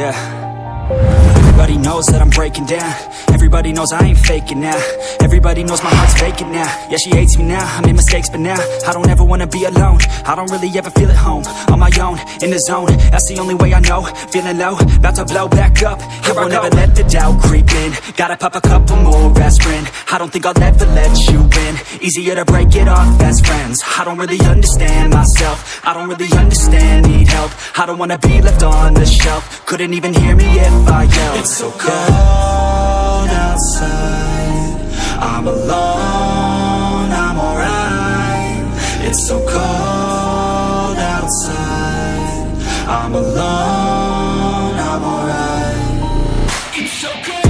Yeah. Everybody knows that I'm breaking down. Everybody knows I ain't faking now. Everybody knows my heart's vacant now. Yeah, she hates me now, I made mistakes but now I don't ever wanna be alone. I don't really ever feel at home. On my own, in the zone, that's the only way I know. Feeling low, about to blow back up. Here I won't ever let the doubt creep in. Gotta pop a couple more aspirin. I don't think I'll ever let you in. Easier to break it off best friends. I don't really understand myself. I don't really understand, need help. I don't wanna be left on the shelf. Couldn't even hear me if I yelled. It's so cold outside, I'm alone, I'm alright. It's so cold outside, I'm alone, I'm alright. It's so cold.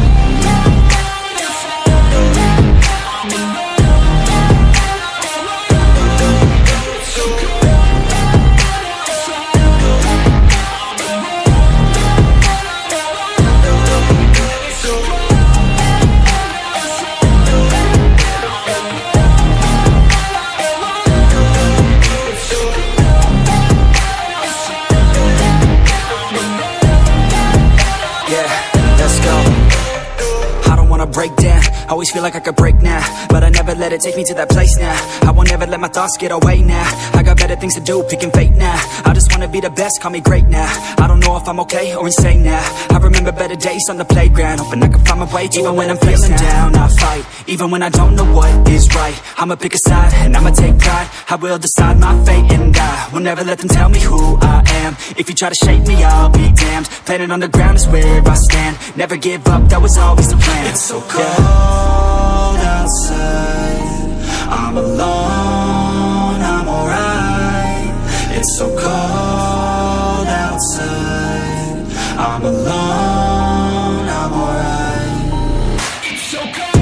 Break down, always feel like I could break now, but I never let it take me to that place now. I won't ever let my thoughts get away now. I got better things to do, picking fate now. I just wanna be the best, call me great now. I don't know if I'm okay or insane now. I remember better days on the playground, hoping I can find my way. Even when I'm feeling down, I fight. Even when I don't know what is right, I'ma pick a side and I'ma take pride. I will decide my fate and I will never let them tell me who I am. If you try to shape me, I'll be damned. Planet on the ground is where I stand. Never give up, that was always the plan. It's so cold outside, I'm alone, I'm alright. It's so cold outside, I'm alone, I'm alright. It's so cold.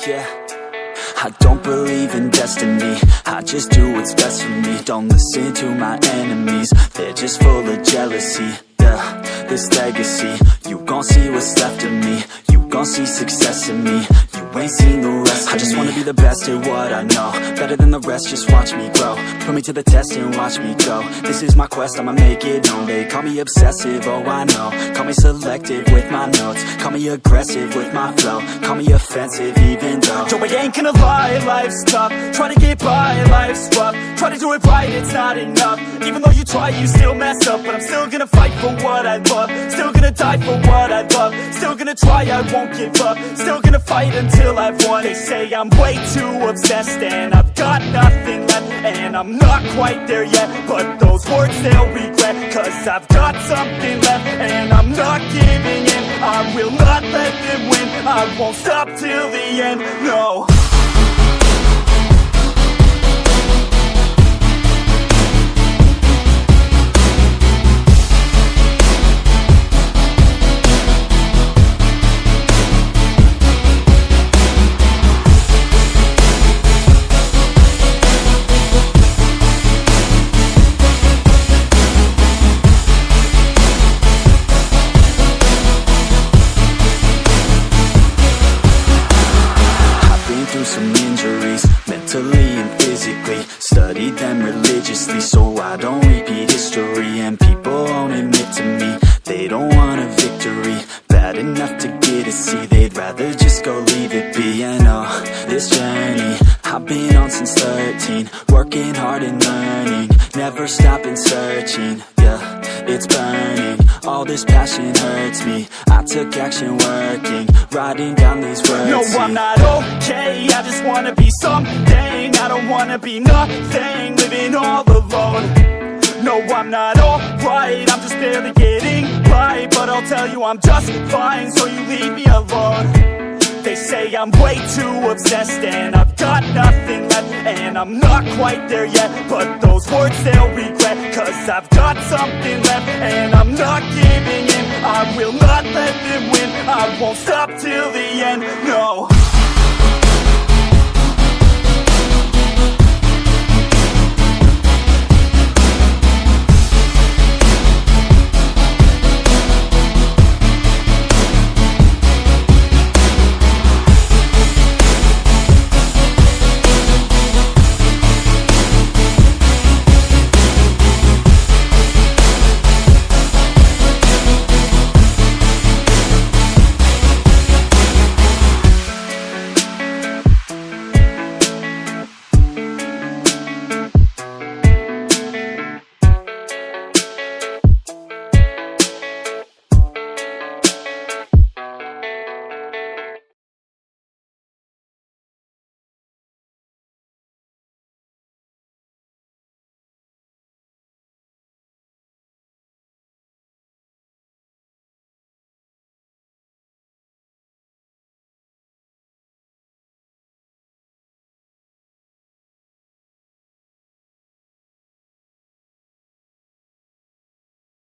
Yeah, I don't believe in destiny, I just do what's best for me. Don't listen to my enemies, they're just full of jealousy. Yeah, this legacy, you gon' see what's left of me. You gon' see success in me, you ain't seen the rest of me. I just wanna be the best at what I know, better than the rest, just watch me grow. Put me to the test and watch me go. This is my quest, I'ma make it known. They call me obsessive, oh I know. Call me selective with my notes, call me aggressive with my flow. Call me offensive even though Joe, I ain't gonna lie, life's tough. Try to get by, life's rough. Try to do it right, it's not enough. Even though you try, you still mess up. But I'm still gonna fight for what I love. Still gonna die for what I love. Still gonna try, I won't give up. Still gonna fight until I've won. They say I'm way too obsessed and I've got nothing left, and I'm not quite there yet, but those words they'll regret. Cause I've got something left and I'm not giving in. I will not let them win, I won't stop till the end, no. Studied them religiously so I don't repeat history. And people won't admit to me they don't want a victory. Bad enough to get a C, they'd rather just go leave it be. And oh, this journey I've been on since 13, working hard and learning, never stopping searching. Yeah, it's burning. All this passion hurts me. I took action working, writing down these words. No, I'm not okay, I just wanna be something. I don't wanna be nothing, living all alone. No, I'm not alright, I'm just barely getting by. But I'll tell you I'm just fine, so you leave me alone. They say I'm way too obsessed and I've got nothing left, and I'm not quite there yet, but those words they'll regret. Cause I've got something left and I'm not giving in. I will not let them win, I won't stop till the end, no.